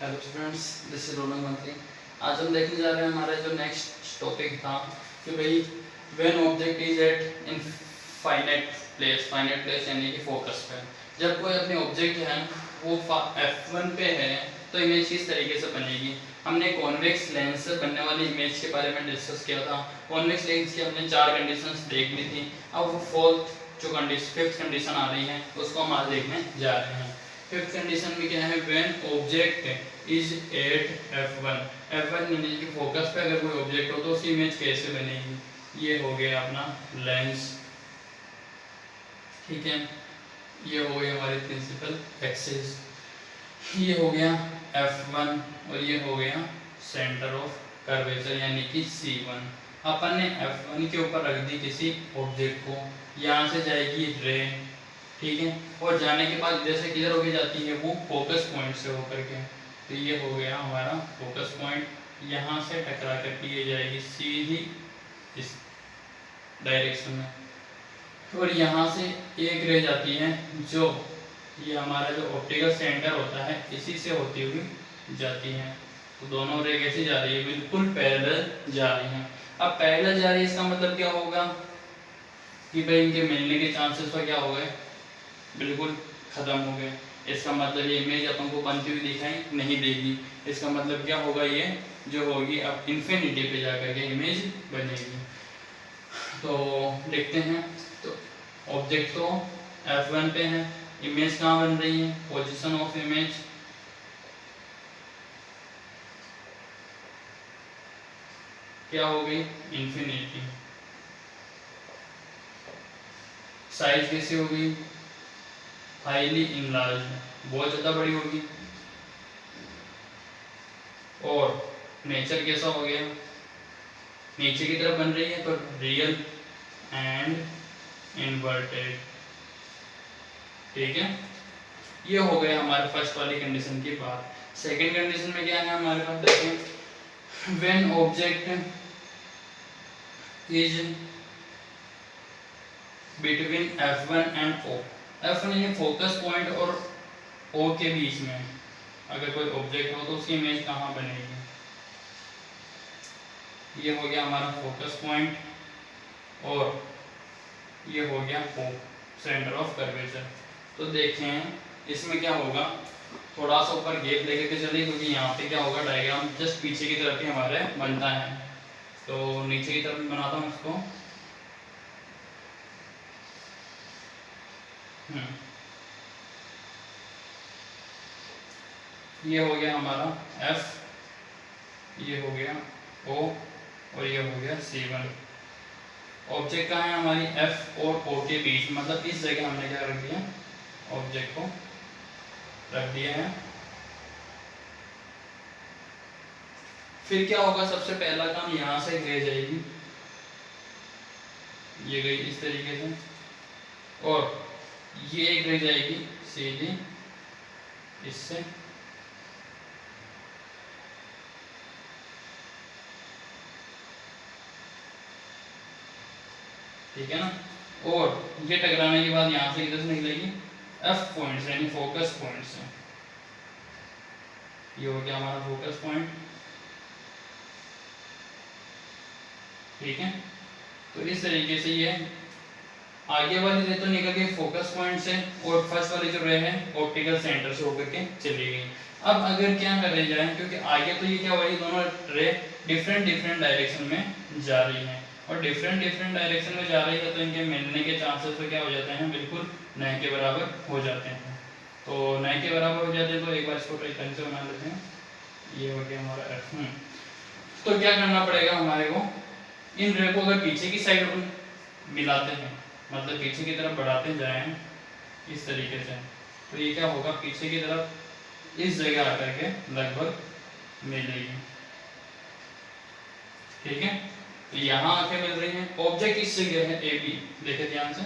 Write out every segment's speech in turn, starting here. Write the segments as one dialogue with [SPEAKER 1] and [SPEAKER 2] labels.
[SPEAKER 1] Hello students, this is Ronak मंत्री। आज हम देखने जा रहे हैं हमारा जो नेक्स्ट टॉपिक था कि भाई when object is at infinite place यानी कि फोकस पे। जब कोई अपने ऑब्जेक्ट है वो f1 पे है तो इमेज किस तरीके से बनेगी। हमने कॉन्वेक्स लेंस से बनने वाली इमेज के बारे में डिस्कस किया था। कॉन्वेक्स लेंस की हमने 4 कंडीशंस देख ली थी। अब वो फिफ्थ कंडीशन आ रही है उसको हम आज देखने जा रहे हैं। फिफ्थ कंडीशन में क्या है, when object is eight f1 यानी कि फोकस पे अगर कोई ऑब्जेक्ट हो तो उसकी इमेज कैसे बनेगी। ये हो गया अपना लेंस, ठीक है। ये हो गई हमारी प्रिंसिपल एक्सिस, ये हो गया f1 और ये हो गया सेंटर ऑफ कर्वेचर यानी कि c1। अपन ने f1 के ऊपर रख दी किसी ऑब्जेक्ट को, यहाँ से जाएगी रे, ठीक है, और जाने के बाद जैसे किधर होके जाती है वो फोकस पॉइंट से होकर के। तो ये हो गया हमारा फोकस पॉइंट, यहाँ से टकरा करके ये जाएगी सीधी इस डायरेक्शन में, और यहाँ से एक रे जाती है जो ये हमारा जो ऑप्टिकल सेंटर होता है इसी से होती हुई जाती है। तो दोनों रे कैसी जा रही है, बिल्कुल पैरेलल जा रही हैं। अब पैरेलल जा रही है इसका मतलब क्या होगा कि भाई इनके मिलने के चांसेस तो क्या हो गए, बिल्कुल खत्म हो गए। इसका मतलब ये इमेज अपन को बनती हुई दिखाई नहीं देगी। इसका मतलब क्या होगा, ये जो होगी अब इन्फिनिटी पे जाकर के इमेज बनेगी। तो देखते हैं, तो ऑब्जेक्ट तो f1 पे है, इमेज कहाँ बन रही है, पोजीशन ऑफ इमेज क्या हो गई, इन्फिनिटी। साइज कैसी होगी, हाईली इनलार्ज, बहुत ज़्यादा बड़ी होगी। और नेचर कैसा हो गया, नीचे की तरफ बन रही है तो रियल एंड इन्वर्टेड, ठीक है। ये हो गया हमारे फर्स्ट वाली कंडीशन की बात। सेकंड कंडीशन में क्या है हमारे पास, देखिए when object is between f1 and o, f1 यानी फोकस पॉइंट और o के बीच में अगर कोई ऑब्जेक्ट हो तो उसकी इमेज कहाँ बनेगी। ये हो गया हमारा फोकस पॉइंट और ये हो गया o, सेंटर ऑफ कर्वेचर। तो देखें इसमें क्या होगा, थोड़ा सा ऊपर गैप लेकर के चलिए क्योंकि यहाँ पे क्या होगा, डायग्राम जस्ट पीछे की तरफ ही हमारे बनता है। तो नीचे की तरफ बनाता हूँ इसको। ये हो गया हमारा f, ये हो गया o और ये हो गया c1। ऑब्जेक्ट कहाँ है हमारी f और o के बीच, मतलब इस जगह हमने क्या रख दिया, ऑब्जेक्ट को रख दिया है। फिर क्या होगा, सबसे पहला काम यहाँ से ले जाएगी, ये गई इस तरीके से, और ये एक रह जाएगी सीधी इससे, ठीक है ना। और ये टकराने के बाद यहाँ से इधर से निकलेगी f पॉइंट से यानी फोकस पॉइंट से। ये हो गया हमारा फोकस पॉइंट, ठीक है। तो इस तरीके से ये आगे वाली रे तो निकल गई फोकस पॉइंट से और फर्स्ट वाली जो रे है ऑप्टिकल सेंटर से होकर के चली गई। अब अगर क्या करे जाए, क्योंकि आगे तो ये क्या हुआ, दोनों रे डिफरेंट डायरेक्शन में जा रही हैं और डिफरेंट डायरेक्शन में जा रही है तो इनके मिलने के चांसेस तो क्या हो जाते हैं, बिल्कुल न के बराबर हो जाते हैं। तो न के बराबर हो जाते हैं तो एक बार इसको ट्राई करके बना लेते हैं। ये हो गया हमारा f। तो क्या करना पड़ेगा हमारे को, इन रे को अगर पीछे की साइड मिलाते हैं, मतलब पीछे की तरफ बढ़ाते जाएं इस तरीके से, तो ये क्या होगा, पीछे की तरफ इस जगह आकर के लगभग मिलेगी, ठीक है। तो यहाँ आके मिल रही है, ऑब्जेक्ट इस जगह है ए बी, देखे ध्यान से,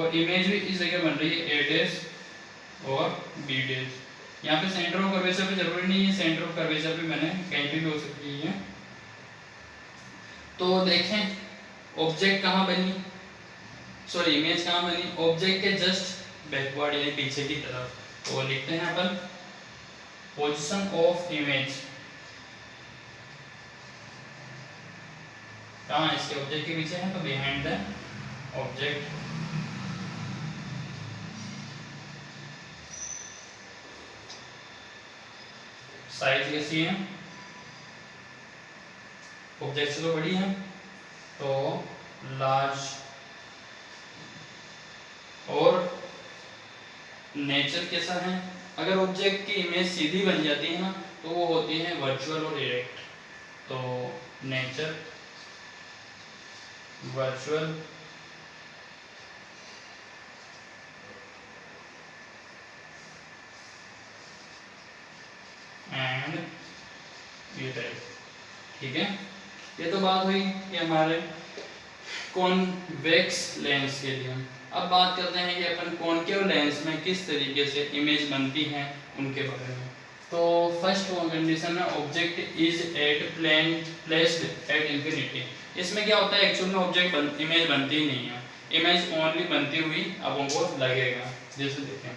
[SPEAKER 1] और इमेज भी इस जगह बन रही है ए डैश और बी डैश। यहाँ पे सेंटर ऑफ कर्वेचर पे जरूरी नहीं है, सेंटर ऑफ कर्वेचर पे मैंने कहीं भी हो सकती है। तो देखें ऑब्जेक्ट कहाँ बनी, सॉरी इमेज कहाँ बनी, ऑब्जेक्ट के जस्ट बैकवर्ड यानी पीछे की तरफ। तो लिखते हैं अपन पोजीशन ऑफ इमेज, कहाँ इसके ऑब्जेक्ट के पीछे है, तो बिहाइंड द ऑब्जेक्ट। साइज कैसी है, ऑब्जेक्ट से तो बड़ी है, तो लार्ज। और नेचर कैसा है, अगर ऑब्जेक्ट की इमेज सीधी बन जाती है ना तो वो होती है वर्चुअल और इरेक्ट। तो नेचर वर्चुअल एंड इरेक्ट। ठीक है, ये तो बात हुई कि हमारे कॉन्वेक्स लेंस के लिए। अब बात करते हैं कि अपन कॉनकेव लेंस में किस तरीके से इमेज बनती है उनके बारे में। तो फर्स्ट कंडीशन है object is at plane placed at infinity. इसमें क्या होता है, एक्चुअल में ऑब्जेक्ट इमेज बनती ही नहीं है, इमेज ओनली बनती हुई अब उनको लगेगा। जैसे देखें,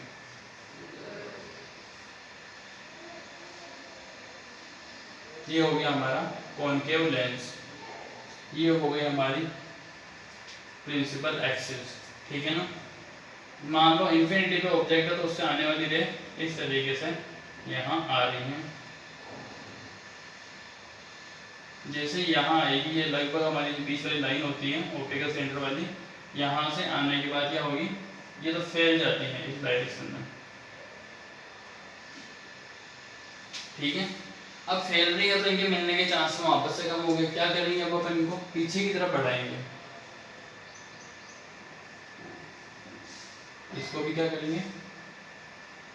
[SPEAKER 1] ये हो गया हमारा कॉनकेव लेंस, ये हो गई हमारी प्रिंसिपल एक्सिस। ठीक है ना, मान लो इंफिनिटी पे ऑब्जेक्ट है तो उससे आने वाली रे इस तरीके से यहाँ आ रही है। जैसे यहाँ आएगी, ये लगभग हमारी बीच वाली लाइन होती है ओपेकल सेंटर वाली, यहाँ से आने के बाद क्या होगी, ये तो फैल जाती है इस डायरेक्शन में। ठीक है, अब फैल रही है तो इनके मिलने के चांस वापस से कम हो गए। क्या करेंगे, अब अपन इनको पीछे की तरफ बढ़ाएंगे, इसको भी क्या करेंगे,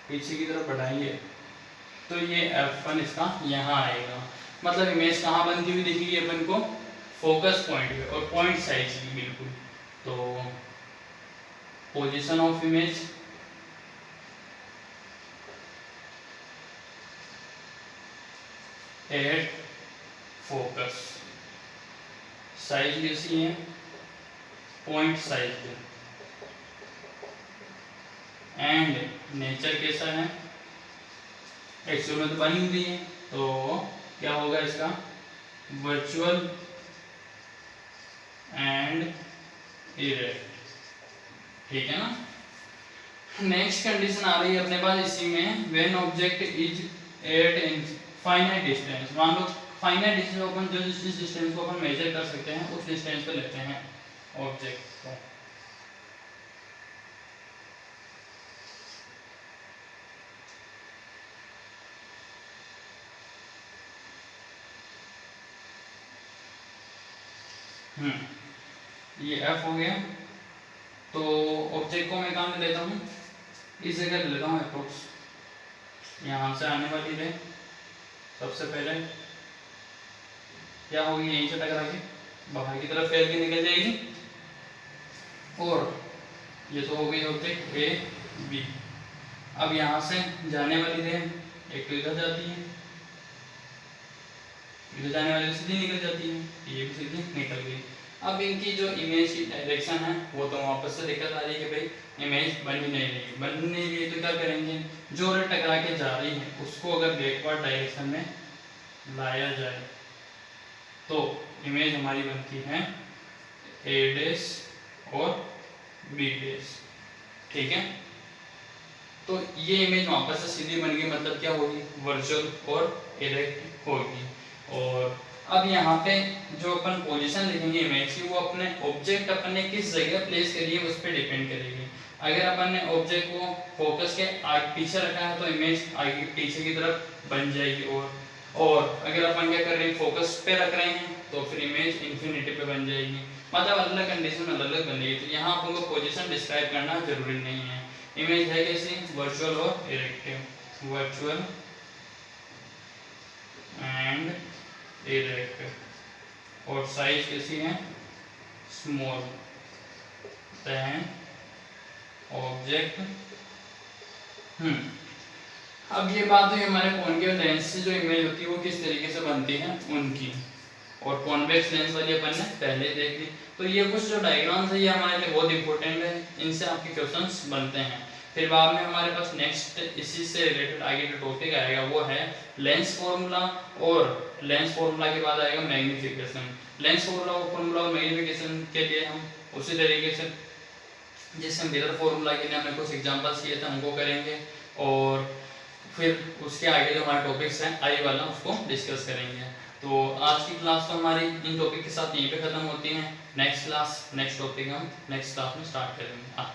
[SPEAKER 1] पीछे की तरफ बढ़ाएंगे, तो ये F1 इसका यहाँ आएगा। मतलब इमेज कहाँ बनती हुई दिखेगी अपन को, फोकस पॉइंट पे और पॉइंट साइज की बिल्कुल। तो position of image at focus, size कैसी है, पॉइंट साइज पे, एंड नेचर कैसा है, एक्चुअल में तो बनी हुई है, तो क्या होगा इसका, वर्चुअल एंड इरेक्ट। ठीक है ना। नेक्स्ट कंडीशन आ रही है अपने पास इसी में, when object is at finite distance. मान लो फाइनाइट डिस्टेंस अपन जो जिस डिस्टेंस को अपन मेजर कर सकते हैं उस डिस्टेंस पे लेते हैं ऑब्जेक्ट को। ये F हो गया, तो ऑब्जेक्ट को मैं कहाँ ले लेता हूँ, इस जगह ले लेता हूँ अप्रोक्स। यहाँ से आने वाली रे सबसे पहले क्या होगी, यहीं से टकरा के बाहर की तरफ फैल के निकल जाएगी, और ये तो हो गई ऑब्जेक्ट ए बी। अब यहाँ से जाने वाली रे एक तो इधर जाती है, इधर जाने वाली सीधी निकल जाती है, ये भी सीधी निकल गई। अब इनकी जो इमेज की डायरेक्शन है वो तो वापस से दिक्कत आ रही है कि भाई इमेज बन ही नहीं रही, बन नहीं रही तो क्या करेंगे, जो रे टकरा के जा रही है उसको अगर बैकवर्ड डायरेक्शन में लाया जाए तो इमेज हमारी बनती है ए डैश और बी डैश। ठीक है, तो ये इमेज वापस से सीधी बन गई, मतलब क्या होगी, वर्चुअल और इरेक्ट होगी। और अब यहाँ पे जो अपन पोजीशन लिखेंगे इमेज की, वो अपने ऑब्जेक्ट अपन ने किस जगह प्लेस करी है उस पर डिपेंड करेगी। अगर अपन ने ऑब्जेक्ट को फोकस के आगे पीछे रखा है तो इमेज आगे पीछे की तरफ बन जाएगी, और अगर अपन क्या कर रहे हैं, फोकस पे रख रहे हैं तो फिर इमेज इंफिनिटी पे बन जाएगी। मतलब अलग अलग कंडीशन अलग अलग बनेगी। तो यहाँ अपन को पोजीशन डिस्क्राइब करना जरूरी नहीं है। इमेज है कैसी, वर्चुअल और इरेक्टिव, वर्चुअल एंड इरेक्ट, और साइज कैसी है, स्मॉल देन ऑब्जेक्ट। अब ये बात हुई हमारे कॉनकेव लेंस से जो इमेज होती है वो किस तरीके से बनती है उनकी, और कॉन्वेक्स लेंस वाली अपन ने पहले देख ली। तो ये कुछ जो डायग्राम्स है ये हमारे लिए बहुत इंपॉर्टेंट है, इनसे आपके क्वेश्चंस बनते हैं। फिर बाद में हमारे पास नेक्स्ट इसी से रिलेटेड आगे जो टॉपिक आएगा वो है लेंस फॉर्मूला, और लेंस फॉर्मूला के बाद आएगा मैग्नीफिकेशन। लेंस फॉर्मूला और मैग्नीफिकेशन के लिए हम उसी तरीके से जैसे मिरर फॉर्मूला के लिए हमने कुछ एग्जांपल्स किए थे उनको करेंगे, और फिर उसके आगे जो हमारे टॉपिक्स हैं आई वाला उसको डिस्कस करेंगे। तो आज की क्लास तो हमारी इन टॉपिक के साथ यहीं पे ख़त्म होती है। नेक्स्ट टॉपिक हम नेक्स्ट क्लास में स्टार्ट करेंगे।